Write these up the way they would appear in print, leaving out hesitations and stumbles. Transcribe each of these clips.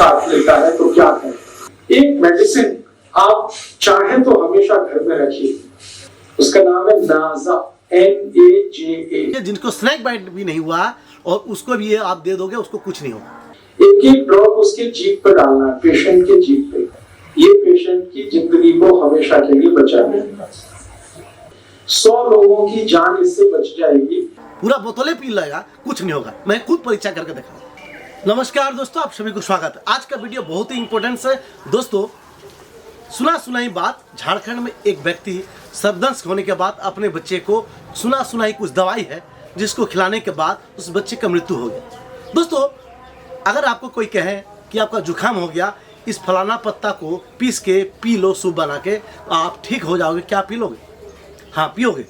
काट लेता है तो क्या करें। एक मेडिसिन आप चाहें तो हमेशा घर में रखिए, उसका नाम है नाजा, NAJA। जिनको स्नेक बाइट भी नहीं हुआ और उसको भी ये आप दे दोगे, उसको कुछ नहीं होगा। एक एक ड्रॉप उसके जीभ पर डालना है, पेशेंट के जीभ पे। ये पेशेंट की जिंदगी को हमेशा के लिए बचा लेगा। 100 लोगों की जान इससे बच जाएगी। पूरा बोतलें पी लेगा, कुछ नहीं होगा। मैं खुद परीक्षा करके देखा। नमस्कार दोस्तों, आप सभी को स्वागत है। आज का वीडियो बहुत ही इंपॉर्टेंट है दोस्तों। सुना सुनाई बात, झारखंड में एक व्यक्ति सर्पदंश होने के बाद अपने बच्चे को सुना सुनाई कुछ दवाई है जिसको खिलाने के बाद उस बच्चे की मृत्यु हो गई। दोस्तों, अगर आपको कोई कहे कि आपका जुकाम हो गया, इस फलाना पत्ता को पीस के पी लो, सूप बना के, आप ठीक हो जाओगे, क्या पी लोगे? हाँ, पियोगे।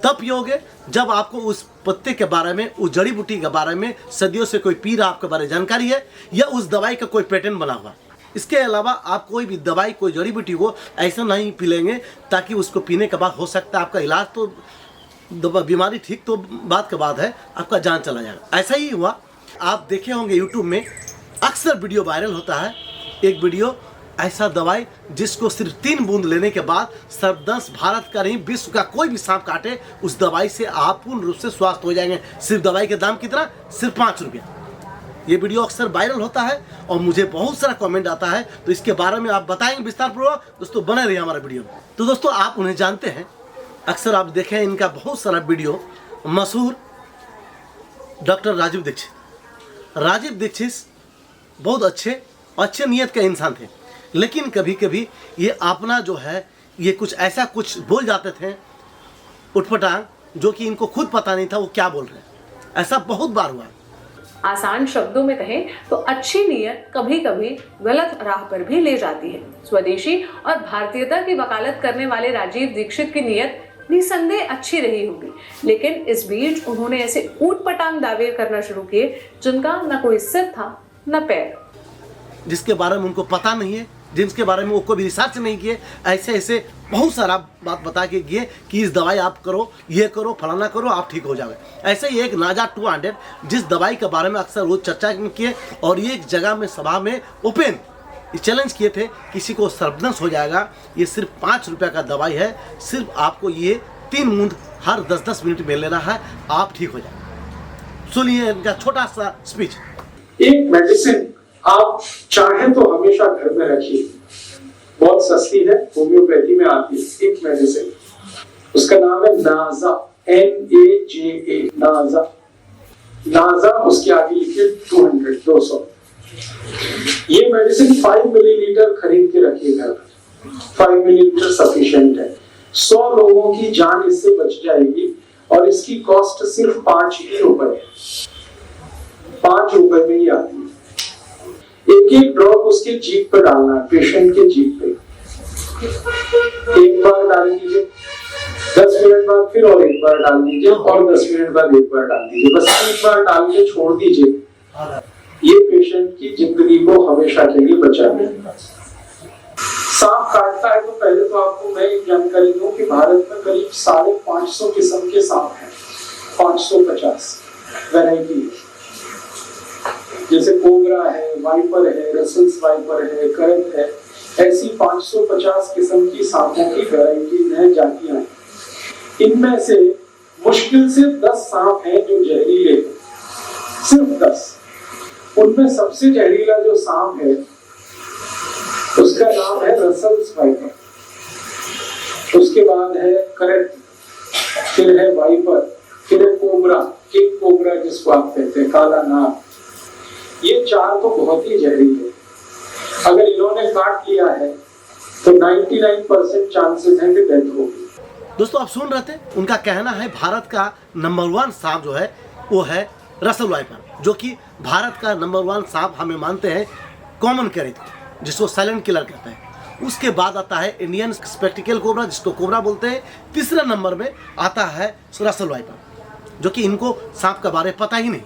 तब पियोगे जब आपको उस पत्ते के बारे में, उस जड़ी बूटी के बारे में सदियों से कोई पी रहा, आपके बारे में जानकारी है, या उस दवाई का कोई पैटर्न बना हुआ। इसके अलावा आप कोई भी दवाई, कोई जड़ी बूटी को ऐसा नहीं पी लेंगे ताकि उसको पीने के बाद हो सकता है आपका इलाज तो बीमारी ठीक तो बात के बाद है, आपका जान चला जाएगा। ऐसा ही हुआ। आप देखे होंगे यूट्यूब में अक्सर वीडियो वायरल होता है, एक वीडियो ऐसा दवाई जिसको सिर्फ 3 बूंद लेने के बाद सर्पदंश भारत का नहीं विश्व का कोई भी सांप काटे, उस दवाई से आप पूर्ण रूप से स्वस्थ हो जाएंगे। सिर्फ दवाई के दाम कितना? सिर्फ 5 रुपया। ये वीडियो अक्सर वायरल होता है और मुझे बहुत सारा कमेंट आता है, तो इसके बारे में आप बताएंगे विस्तार पूर्वक। दोस्तों, बने रहिए हमारे वीडियो में। तो दोस्तों, आप उन्हें जानते हैं, अक्सर आप देखें इनका बहुत सारा वीडियो। मशहूर डॉक्टर राजीव दीक्षित बहुत अच्छे नीयत के इंसान थे, लेकिन कभी कभी ये अपना जो है ये कुछ ऐसा कुछ बोल जाते थे उठपटांग, जो कि इनको खुद पता नहीं था वो क्या बोल रहे हैं। ऐसा बहुत बार हुआ। आसान शब्दों में कहें तो अच्छी नीयत कभी कभी गलत राह पर भी ले जाती है। स्वदेशी और भारतीयता की वकालत करने वाले राजीव दीक्षित की नीयत निसंदेह अच्छी रही होगी, लेकिन इस बीच उन्होंने ऐसे ऊटपटांग दावे करना शुरू किए जिनका न कोई सिर था न पैर, जिसके बारे में उनको पता नहीं है, जिनके बारे में वो कोई रिसर्च नहीं किए। ऐसे बहुत सारा बात बता के गए कि इस दवाई आप करो, ये करो, फलाना करो, आप ठीक हो जाओगे। ऐसे ही एक नाजा 200 जिस दवाई के बारे में अक्सर रोज चर्चा किए, और ये एक जगह में सभा में ओपन चैलेंज किए थे, किसी को सर्पदंश हो जाएगा, ये सिर्फ 5 रुपये का दवाई है, सिर्फ आपको ये 3 बूंद हर 10-10 मिनट में लेना है, आप ठीक हो जाएगा। सुनिए इनका छोटा सा स्पीच। एक मेडिसिन आप चाहें तो हमेशा घर में रखिए, बहुत सस्ती है, होम्योपैथी में आती है। एक मेडिसिन, उसका नाम है नाजा, NAJA। नाजा उसके आगे लिखिए 200। ये मेडिसिन 5 मिलीलीटर खरीद के रखिए घर पर। 5 मिलीलीटर सफिशिएंट है। 100 लोगों की जान इससे बच जाएगी, और इसकी कॉस्ट सिर्फ 5 ही रुपए है। 5 रुपए में ही आती है। एक एक ड्रॉप उसके जीभ पर डालना है, पेशेंट के जीभ पे। एक बार डाल दीजिए, 10 मिनट बाद फिर और एक बार डाल दीजिए, और 10 मिनट बाद एक बार डाल दीजिए। बस 3 बार डाल के छोड़ दीजिए। ये पेशेंट की जिंदगी को हमेशा के लिए बचा लेगा। सांप काटता है तो पहले तो आपको मैं एक जानकारी दूं कि भारत में करीब 550 किस्म के सांप हैं। 550 वैरायटी, जैसे कोबरा है, वाइपर है, रसल्स वाइपर है, करंट है, ऐसी 550 किस्म की सांपों की वैरायटीज हैं, जातियां हैं। इनमें से मुश्किल से 10 सांप हैं जो जहरीले हैं, सिर्फ 10। उनमें सबसे जहरीला जो सांप है उसका नाम है रसल्स वाइपर, उसके बाद है करंट, फिर है वाइपर, फिर है कोबरा, किंग कोबरा जिसको आप कहते हैं, काला नाग। ये 4 तो बहुत ही जहरीले हैं। अगर इन्होंने काट लिया है तो 99% चांसेस हैं कि डेथ होगी। दोस्तों, आप सुन रहे थे, उनका कहना है भारत का नंबर 1 सांप जो है वो है रसल वाइपर, जो कि भारत का नंबर 1 सांप हमें मानते हैं कॉमन कैरेट, जिसको साइलेंट किलर कहते हैं। उसके बाद आता है इंडियन स्पेक्टिकल कोबरा, जिसको कोबरा बोलते हैं। तीसरे नंबर में आता है रसल वाइपर, जो कि इनको सांप के बारे में पता ही नहीं।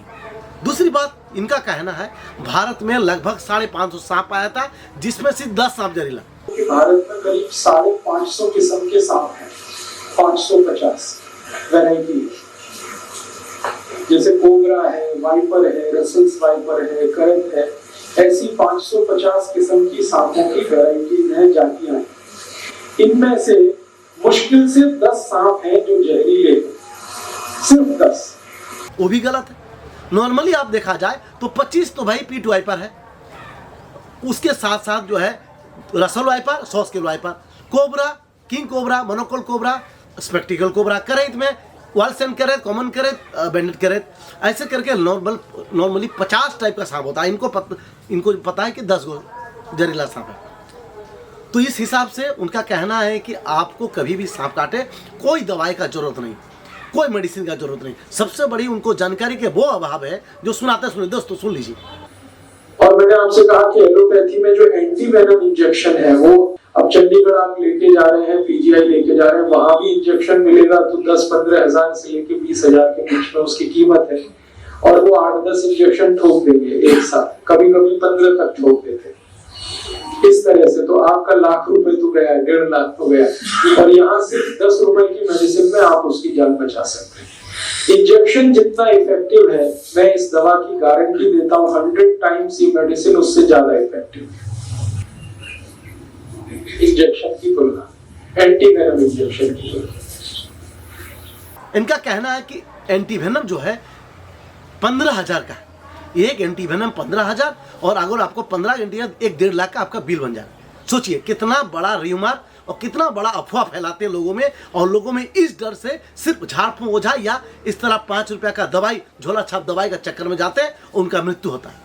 दूसरी बात, इनका कहना है भारत में लगभग 550 सांप आया था, जिसमें से 10 सांप जहरीला। भारत में करीब 550 किस्म के सांप हैं, 550 वैरायटी, जैसे कोबरा है, वाइपर है, रसल्स वाइपर है, करंट है, ऐसी 550 किस्म की सांपों की वैरायटीज हैं, जातियां हैं। इनमें से मुश्किल से 10 सांप हैं जो जहरीले हैं, सिर्फ 10। वो भी गलत है। नॉर्मली आप देखा जाए तो 25 तो भाई पीट वाइपर है, उसके साथ साथ जो है रसल वाइपर, सॉस के viper, cobra, king cobra, monocled cobra, spectacled cobra, करेत में वालसेन करेत, कॉमन करेत, बैंडेड करेत, ऐसे करके नॉर्मली 50 टाइप का सांप होता है। इनको पता है कि 10 गो जहरीला सांप है। तो इस हिसाब से उनका कहना है कि आपको कभी भी सांप काटे कोई दवाई का जरूरत नहीं, कोई मेडिसिन का जरूरत नहीं। सबसे बड़ी उनको जानकारी के वो अभाव है जो सुनाते सुनिए दोस्तों, सुन लीजिए। और मैंने आपसे कहा कि एलोपैथी में जो एंटी वेनम इंजेक्शन है वो अब चंडीगढ़ आप लेके जा रहे हैं, पीजीआई लेके जा रहे हैं, वहां भी इंजेक्शन मिलेगा तो 10-15 हजार से लेके 20 हजार के बीच में उसकी कीमत है। और वो 8-10 इंजेक्शन ठोक देंगे एक साथ, कभी कभी 15 तक ठोक देते हैं। इस तरह से तो आपका लाख रुपए तो गया, 1.5 लाख तो गया। और यहाँ सिर्फ 10 रुपए की मेडिसिन में आप उसकी जान बचा सकते हैं। इंजेक्शन जितना इफेक्टिव है, मैं इस दवा की गारंटी देता हूँ 100 टाइम्स ये मेडिसिन उससे ज्यादा इफेक्टिव है इंजेक्शन की तुलना, एंटीवेनम इंजेक्शन की तुलना। इनका कहना है कि एंटीवेनम जो है 15,000 का, एक एंटीवेनम 15,000, और अगर आपको 15 एंटीवेनम 1-1.5 लाख का आपका बिल बन जाए। सोचिए कितना बड़ा र्यूमर और कितना बड़ा अफवाह फैलाते हैं लोगों में, और लोगों में इस डर से सिर्फ झाड़ फूंक ओझा या इस तरह 5 रुपया का दवाई, झोला छाप दवाई का चक्कर में जाते हैं, उनका मृत्यु होता है।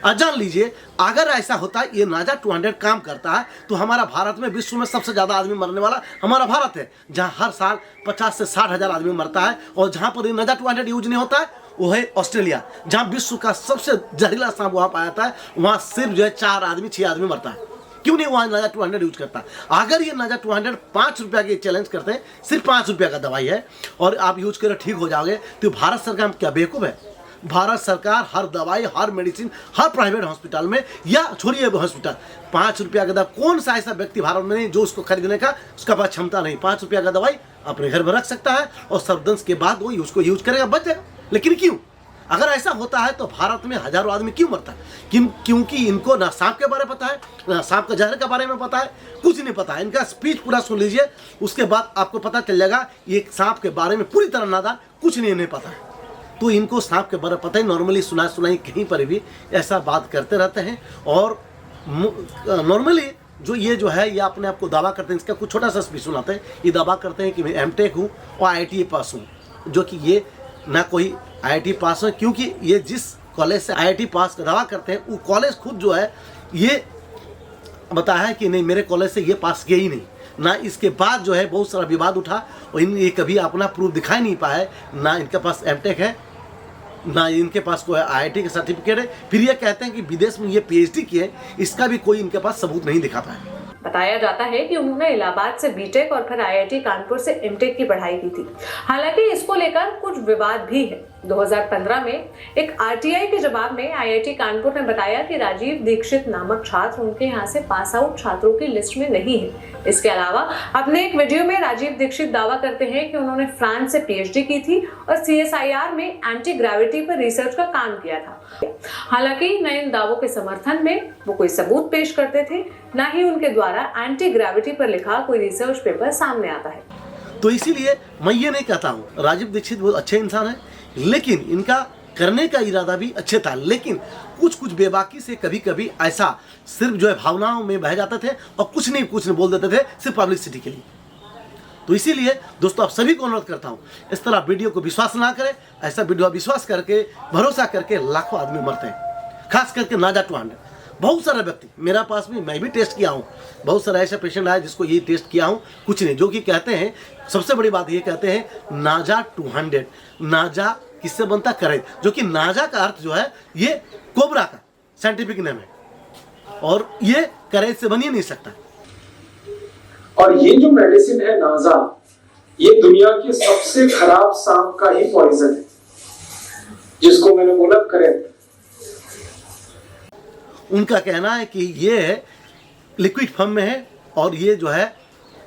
और जान लीजिए अगर ऐसा होता है, ये नाजा 200 काम करता है, तो हमारा भारत में विश्व में सबसे ज्यादा आदमी मरने वाला हमारा भारत है, जहां हर साल 50 से 60 हजार आदमी मरता है। और जहां पर ये नाजा 200 यूज नहीं होता है वो है ऑस्ट्रेलिया, जहां विश्व का सबसे जहरीला सांप वहां पाया जाता है। वहां सिर्फ जो है 4 आदमी 6 आदमी मरता है। क्यों नहीं वहां नाजा 200 यूज करता? अगर ये नाजा 200 5 रुपया के चैलेंज करते हैं, सिर्फ 5 रुपया का दवाई है और आप यूज कर ठीक हो जाओगे, तो भारत सरकार क्या बेवकूफ है? भारत सरकार हर दवाई, हर मेडिसिन, हर प्राइवेट हॉस्पिटल में, या छोड़िए हॉस्पिटल, 5 रुपया का दवा, कौन सा ऐसा व्यक्ति भारत में नहीं जो उसको खरीदने का उसका पास क्षमता नहीं? 5 रुपया का दवाई अपने घर में रख सकता है और सर्वदंश के बाद वो उसको यूज करेगा, बच जाएगा। लेकिन क्यों? अगर ऐसा होता है तो भारत में हजारों आदमी क्यों मरता है? क्योंकि इनको ना सांप के बारे में पता है, ना सांप का जहर के बारे में पता है, कुछ नहीं पता है। इनका स्पीच पूरा सुन लीजिए, उसके बाद आपको पता चल जाएगा ये सांप के बारे में पूरी तरह नादान, कुछ नहीं पता है। तो इनको सांप के बारे में पता है, नॉर्मली सुनाई कहीं पर भी ऐसा बात करते रहते हैं। और नॉर्मली जो है ये अपने आप को दावा करते हैं, इसका कुछ छोटा सा स्पीच सुनाते हैं। ये दावा करते हैं कि मैं एमटेक हूँ और IIT पास हूँ, जो कि ये ना कोई IIT पास है, क्योंकि ये जिस कॉलेज से IIT पास का दावा करते हैं वो कॉलेज खुद जो है ये बताया है कि नहीं, मेरे कॉलेज से ये पास किया ही नहीं ना। इसके बाद जो है बहुत सारा विवाद उठा और ये कभी अपना प्रूफ दिखाई नहीं पाए, ना इनके पास एमटेक है, ना इनके पास कोई IIT का सर्टिफिकेट है। फिर ये कहते हैं कि विदेश में ये PhD किए, इसका भी कोई इनके पास सबूत नहीं दिखा पाए। बताया जाता है कि उन्होंने इलाहाबाद से बीटेक और फिर IIT कानपुर से एमटेक की पढ़ाई की थी। हालांकि इसको लेकर कुछ विवाद भी है। 2015 में एक RTI के जवाब में IIT कानपुर ने बताया कि राजीव दीक्षित नामक छात्र उनके यहाँ से पास आउट छात्रों की लिस्ट में नहीं है। इसके अलावा अपने एक वीडियो में राजीव दीक्षित दावा करते हैं कि उन्होंने फ्रांस से PhD की थी और CSIR में एंटी ग्रेविटी पर रिसर्च का काम किया था। हालांकि न इन दावों के समर्थन में वो कोई सबूत पेश करते थे, न ही उनके द्वारा एंटी ग्रेविटी पर लिखा कोई रिसर्च पेपर सामने आता है। तो इसीलिए मैं ये नहीं कहता हूँ राजीव दीक्षित बहुत अच्छे इंसान है, लेकिन इनका करने का इरादा भी अच्छे था। लेकिन कुछ बेबाकी से कभी कभी ऐसा सिर्फ जो है भावनाओं में बह जाते थे और कुछ नहीं बोल देते थे, सिर्फ पब्लिसिटी के लिए। तो इसीलिए दोस्तों आप सभी को अनुरोध करता हूँ, इस तरह वीडियो को विश्वास ना करें। ऐसा वीडियो विश्वास करके, भरोसा करके लाखों आदमी मरते हैं, खास करके नाजा 200। बहुत सारे व्यक्ति मेरा पास में, मैं भी टेस्ट किया हूँ, बहुत सारे ऐसे पेशेंट आए जिसको ये टेस्ट किया हूँ, कुछ नहीं, जो कि कहते हैं, सबसे बड़ी बात ये कहते हैं नाजा 200। नाजा किससे बनता? करेत, जो कि नाजा का अर्थ जो है ये कोबरा का साइंटिफिक नेम है, और ये करेत से बन ही नहीं सकता। और ये जो मेडिसिन है नाजा, ये दुनिया के सबसे खराब सांप का ही पॉइजन है, जिसको मैंने बोला करेक्ट। उनका कहना है कि ये लिक्विड फॉर्म में है, और ये जो है,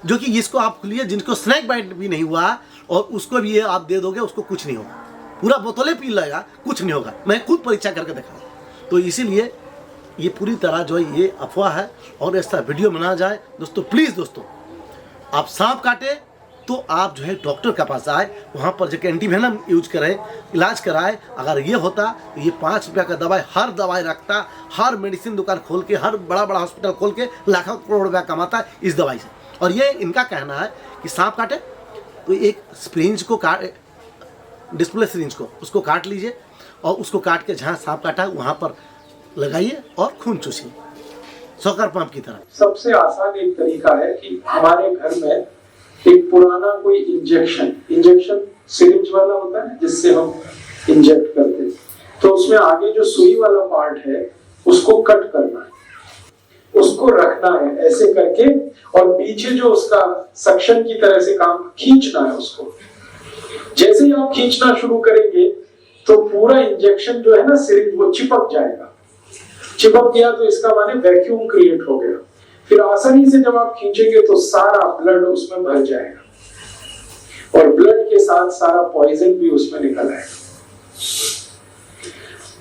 जो कि इसको आप लिए जिनको स्नैक बाइट भी नहीं हुआ और उसको भी ये आप दे दोगे, उसको कुछ नहीं होगा, पूरा बोतलें पी लेगा, कुछ नहीं होगा। मैं खुद परीक्षा करके देखा। तो इसीलिए ये पूरी तरह जो है ये अफवाह है और ऐसा वीडियो बना जाए। दोस्तों प्लीज़ दोस्तों, आप सांप काटे तो आप जो है डॉक्टर के पास आए, वहाँ पर जाकर एंटीवेनम यूज करें, इलाज कराए। अगर ये होता तो ये 5 रुपये का दवाई हर दवाई रखता, हर मेडिसिन दुकान खोल के, हर बड़ा बड़ा हॉस्पिटल खोल के लाखों करोड़ रुपया कमाता है इस दवाई से। और ये इनका कहना है कि सांप काटे तो एक सिरिंज को काट, डिस्प्ले सिरिंज को उसको काट लीजिए और उसको काट के जहाँ सांप काटा है वहाँ पर लगाइए और खून चूसिए सॉकर पंप की तरह। सबसे आसान एक तरीका है कि हमारे घर में एक पुराना कोई इंजेक्शन सिरिंज वाला होता है जिससे हम इंजेक्ट करते हैं, तो उसमें आगे जो सुई वाला पार्ट है उसको कट करना है, उसको रखना है ऐसे करके, और पीछे जो उसका सक्शन की तरह से काम खींचना है उसको। जैसे ही आप खींचना शुरू करेंगे तो पूरा इंजेक्शन जो है ना सिरिंज वो चिपक जाएगा। चिपक गया तो इसका माने वैक्यूम क्रिएट हो गया। फिर आसानी से जब आप खींचेंगे तो सारा ब्लड उसमें भर जाएगा और ब्लड के साथ सारा पॉइजन भी उसमें निकल आएगा।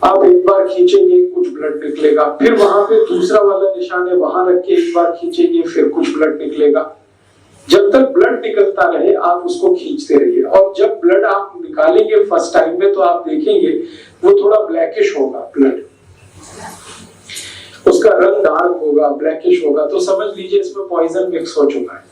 आप एक बार खींचेंगे कुछ ब्लड निकलेगा, फिर वहां पे दूसरा वाला निशान है वहां रख के एक बार खींचेंगे फिर कुछ ब्लड निकलेगा। जब तक ब्लड निकलता रहे आप उसको खींचते रहिए, और जब ब्लड आप निकालेंगे फर्स्ट टाइम में तो आप देखेंगे वो थोड़ा ब्लैकिश होगा, ब्लड उसका रंग डार्क होगा, ब्लैकिश होगा, तो समझ लीजिए इसमें पॉइजन मिक्स हो चुका है,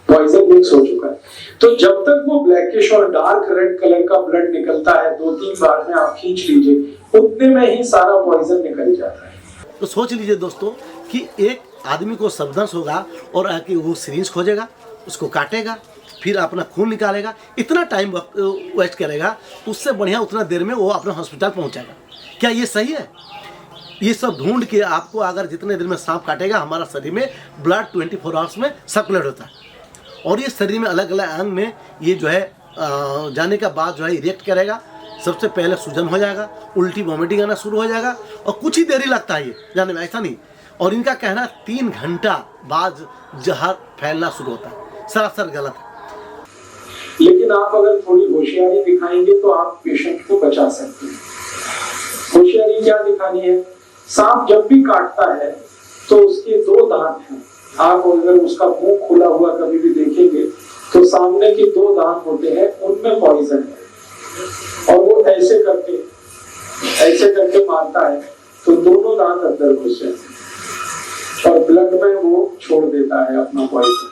पॉइजन मिक्स हो चुका है। तो जब तक वो ब्लैकिश और डार्क रेड कलर का ब्लड निकलता है 2-3 बार में आप खींच लीजिए, उतने में ही सारा पॉइजन निकल जाता है। तो सोच लीजिए दोस्तों कि एक आदमी को सबदंस होगा और आके वो सिरिंज खोजेगा, उसको काटेगा, फिर अपना खून निकालेगा, इतना टाइम वेस्ट करेगा, उससे बढ़िया उतना देर में वो अपना हॉस्पिटल पहुंचेगा। क्या ये सही है? ये सब ढूंढ के आपको अगर जितने देर में सांप काटेगा, हमारा शरीर में ब्लड 24 आवर्स में सर्कुलेट होता है और ये शरीर में अलग अलग अंग में ये जो है जाने का बाद जो है रिएक्ट करेगा। सबसे पहले सूजन हो जाएगा, उल्टी वॉमिटिंग आना शुरू हो जाएगा और कुछ ही देरी लगता है ये जाने में, ऐसा नहीं। और इनका कहना 3 घंटा बाद जहर फैलना शुरू होता है, सरासर गलत है। लेकिन आप अगर थोड़ी होशियारी दिखाएंगे तो आप पेशेंट को बचा सकते हैं। होशियारी क्या दिखानी है? सांप जब भी काटता है तो उसके 2 दांत हैं। आप अगर उसका मुंह खुला हुआ कभी भी देखेंगे तो सामने के 2 दांत होते हैं, उनमें पॉइजन है और वो ऐसे करके मारता है तो दोनों दांत अंदर घुस जाते हैं और ब्लड में वो छोड़ देता है अपना पॉइजन।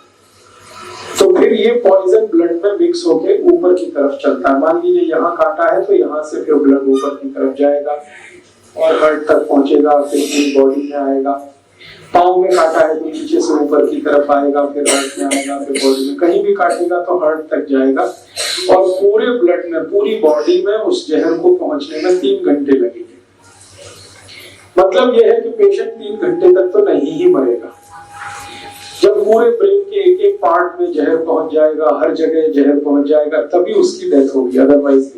तो फिर ये पॉइजन ब्लड में मिक्स होके ऊपर की तरफ चलता है। मान लीजिए यहाँ काटा है तो यहाँ से फिर ब्लड ऊपर की तरफ जाएगा और हार्ट तक पहुंचेगा, फिर पूरी बॉडी में आएगा। पाँव में काटा है तो नीचे से ऊपर की तरफ आएगा, फिर हार्ट में आएगा, फिर बॉडी में। कहीं भी काटेगा तो हार्ट तक जाएगा और पूरे ब्लड में, पूरी बॉडी में उस जहर को पहुंचने में 3 घंटे लगेंगे। मतलब यह है कि पेशेंट 3 घंटे तक तो नहीं ही मरेगा। जब पूरे ब्रेन के एक पार्ट में जहर पहुंच जाएगा, हर जगह जहर पहुंच जाएगा, तभी उसकी डेथ होगी, अदरवाइज नहीं होगी।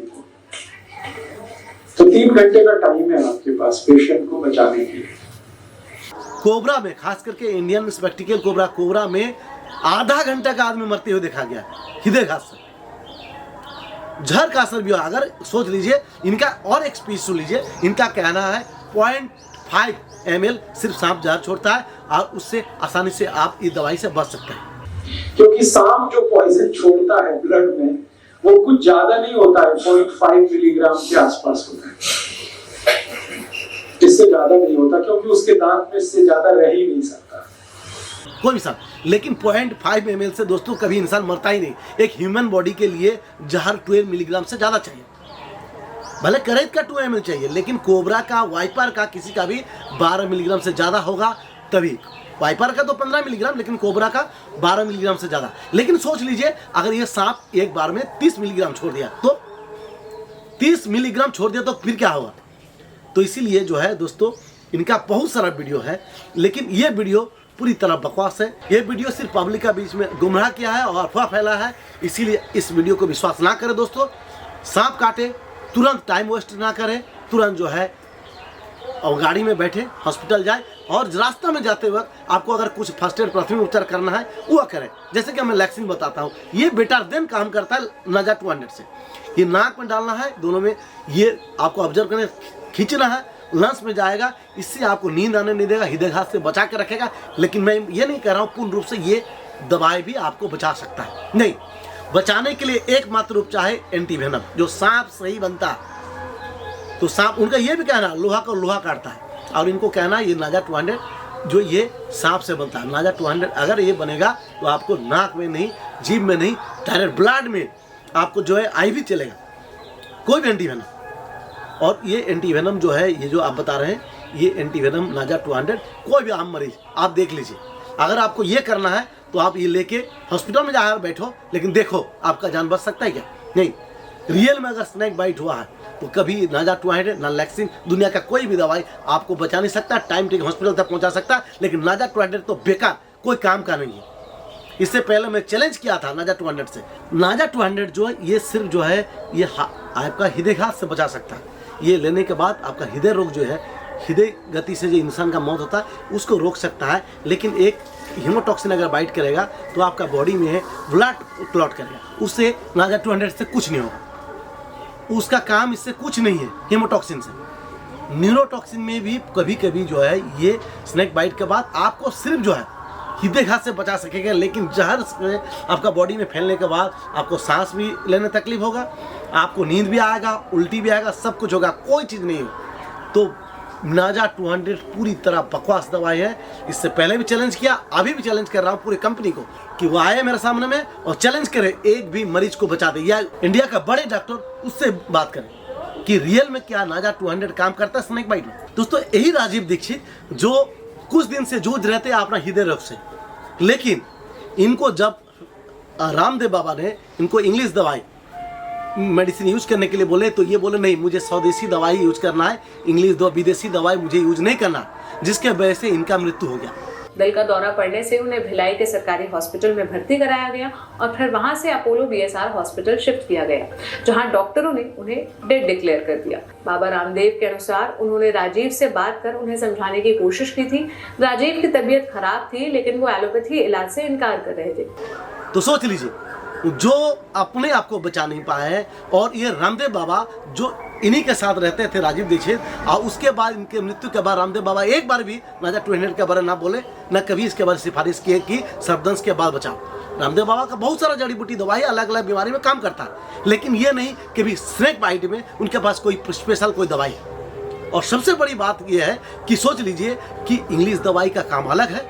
तो 3 घंटे का टाइम है आपके पास पेशेंट को बचाने के लिए। कोबरा में, खास करके इंडियन स्पेक्टिकल कोबरा में आधा घंटा का आदमी मरते हुए देखा गया हृदय घात से। जहर का असर भी हो, अगर सोच लीजिए इनका और एक स्पीच सुन लीजिए। इनका कहना है 0.5 ml सिर्फ सांप जहर छोड़ता है और उससे आसानी से आप इस दवाई से बच सकते हैं। क्योंकि सांप जो पॉइजन छोड़ता है ब्लड में वो कुछ ज्यादा नहीं होता है, 0.5 मिलीग्राम के आसपास होता है, इससे ज्यादा नहीं होता, क्योंकि उसके दांत में इससे ज्यादा रह ही नहीं सकता कोई भी सांप। लेकिन 0.5 ml से दोस्तों कभी इंसान मरता ही नहीं। एक ह्यूमन बॉडी के लिए जहर 12 मिलीग्राम से ज्यादा चाहिए, भले करेत का 2 ml चाहिए, लेकिन कोबरा का, वाइपर का, किसी का भी 12 मिलीग्राम से ज्यादा होगा तभी। वाइपर का तो 15 मिलीग्राम, लेकिन कोबरा का 12 मिलीग्राम से ज्यादा। लेकिन सोच लीजिए अगर ये सांप एक बार में 30 मिलीग्राम छोड़ दिया तो 30 मिलीग्राम छोड़ दिया तो फिर क्या होगा? तो इसीलिए जो है दोस्तों इनका बहुत सारा वीडियो है, लेकिन ये वीडियो पूरी तरह बकवास है। ये वीडियो सिर्फ पब्लिक का बीच में गुमराह किया है और अफवाह फैला है, इसीलिए इस वीडियो को विश्वास ना करें दोस्तों। सांप काटे तुरंत टाइम वेस्ट ना करें, तुरंत जो है और गाड़ी में बैठे हॉस्पिटल जाए, और रास्ता में जाते वक्त आपको अगर कुछ फर्स्ट एड प्राथमिक उपचार करना है वो करें। जैसे कि मैं लैक्सिन बताता हूँ, ये बेटर देन काम करता है नाजा 200 से। ये नाक में डालना है, दोनों में ये आपको ऑब्जर्व करें, खींचना है लंग्स में जाएगा, इससे आपको नींद आने नहीं देगा, हृदयघात से बचा के रखेगा। लेकिन मैं ये नहीं कह रहा हूँ पूर्ण रूप से ये दवाई भी आपको बचा सकता है, नहीं। बचाने के लिए एकमात्र उपचार है एंटीवेनम, जो सांप से ही बनता है। तो सांप, उनका ये भी कहना लोहा का लोहा काटता है, और इनको कहना ये नाजा 200 जो ये सांप से बनता है। नाजा 200 अगर ये बनेगा तो आपको नाक में नहीं, जीभ में नहीं, डायरेक्ट ब्लड में आपको जो है आईवी चलेगा, कोई भी एंटीवेनम। और ये एंटीवेनम जो है, ये जो आप बता रहे हैं, ये एंटीवेनम नाजा 200 कोई भी आम मरीज आप देख लीजिए। अगर आपको ये करना है तो आप ये लेके हॉस्पिटल में जाकर बैठो, लेकिन देखो आपका जान बच सकता है क्या? नहीं। रियल में अगर स्नेक बाइट हुआ है तो कभी नाजा 200 ना लैक्सिन, दुनिया का कोई भी दवाई आपको बचा नहीं सकता, टाइम टेक हॉस्पिटल तक पहुंचा सकता है, लेकिन नाजा 200 तो बेकार, कोई काम का नहीं है। इससे पहले मैं चैलेंज किया था नाजा 200 से। नाजा 200 जो है ये सिर्फ जो है ये आपका हृदयघात से बचा सकता है। ये लेने के बाद आपका हृदय रोग जो है, हृदय गति से जो इंसान का मौत होता है उसको रोक सकता है। लेकिन एक हीमोटॉक्सिन अगर बाइट करेगा तो आपका बॉडी में ब्लड क्लॉट करेगा, उससे नाजा 200 से कुछ नहीं होगा, उसका काम इससे कुछ नहीं है हीमोटॉक्सिन से। न्यूरोटॉक्सिन में भी कभी कभी जो है ये स्नेक बाइट के बाद आपको सिर्फ जो है हृदयघात से बचा सकेगा, लेकिन जहर में आपका बॉडी में फैलने के बाद आपको सांस भी लेने तकलीफ होगा, आपको नींद भी आएगा, उल्टी भी आएगा, सब कुछ होगा, कोई चीज़ नहीं हो। तो नाजा 200 पूरी तरह बकवास दवाई है। इससे पहले भी चैलेंज किया, अभी भी चैलेंज कर रहा हूँ पूरी कंपनी को कि वो आए मेरे सामने में और चैलेंज करे, एक भी मरीज को बचा दे, या इंडिया का बड़े डॉक्टर उससे बात करें कि रियल में क्या नाजा 200 काम करता है स्नेक बाइट में। दोस्तों यही राजीव दीक्षित जो कुछ दिन से जूझ रहे थे अपना हृदय रोग से, लेकिन इनको जब रामदेव बाबा ने इनको इंग्लिश दवाई मेडिसिन यूज करने के लिए बोले तो ये बोले नहीं, मुझे स्वदेशी दवाई यूज करना है, इंग्लिश विदेशी दवाई मुझे यूज नहीं करना, जिसके वजह से इनका मृत्यु हो गया। दिल का दौरा पड़ने से उन्हें भिलाई के सरकारी हॉस्पिटल में भर्ती कराया गया और फिर वहां से अपोलो बीएसआर हॉस्पिटल शिफ्ट किया गया, जहां डॉक्टरों ने उन्हें डेड डिक्लेयर कर दिया। बाबा रामदेव के अनुसार उन्होंने राजीव से बात कर उन्हें समझाने की कोशिश की थी। राजीव की तबीयत खराब थी, लेकिन वो एलोपैथी इलाज से इनकार कर रहे थे। तो सोच लीजिए, जो अपने आप को बचा नहीं पाए हैं, और ये रामदेव बाबा जो इन्हीं के साथ रहते थे राजीव दीक्षित, और उसके बाद इनके मृत्यु के बाद रामदेव बाबा एक बार भी नाजा 200 के बारे में ना बोले, ना कभी इसके बारे में सिफारिश किए कि सर्पदंश के बाद बचाओ। रामदेव बाबा का बहुत सारा जड़ी बूटी दवाई अलग अलग बीमारी में काम करता है, लेकिन ये नहीं कि भी स्नेक बाइट में उनके पास कोई स्पेशल कोई दवाई है। और सबसे बड़ी बात यह है कि सोच लीजिए कि इंग्लिश दवाई का काम अलग है,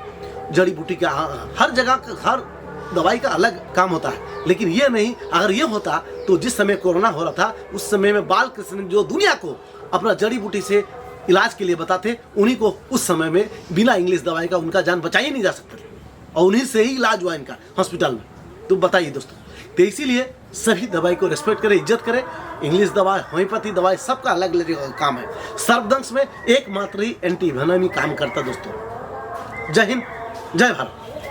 जड़ी बूटी का हर जगह हर दवाई का अलग काम होता है, लेकिन ये नहीं। अगर ये होता तो जिस समय कोरोना हो रहा था उस समय में बालकृष्ण जो दुनिया को अपना जड़ी बूटी से इलाज के लिए बताते, उन्हीं को उस समय में बिना इंग्लिश दवाई का उनका जान बचाई ही नहीं जा सकता, और उन्हीं से ही इलाज हुआ इनका हॉस्पिटल में। तो बताइए दोस्तों, तो इसीलिए सभी दवाई को रिस्पेक्ट करें, इज्जत करें। इंग्लिश दवाई, होम्योपैथी दवाई, सबका अलग अलग काम है। सर्पदंश में एकमात्र ही एंटीवेनम ही काम करता दोस्तों। जय हिंद, जय भारत।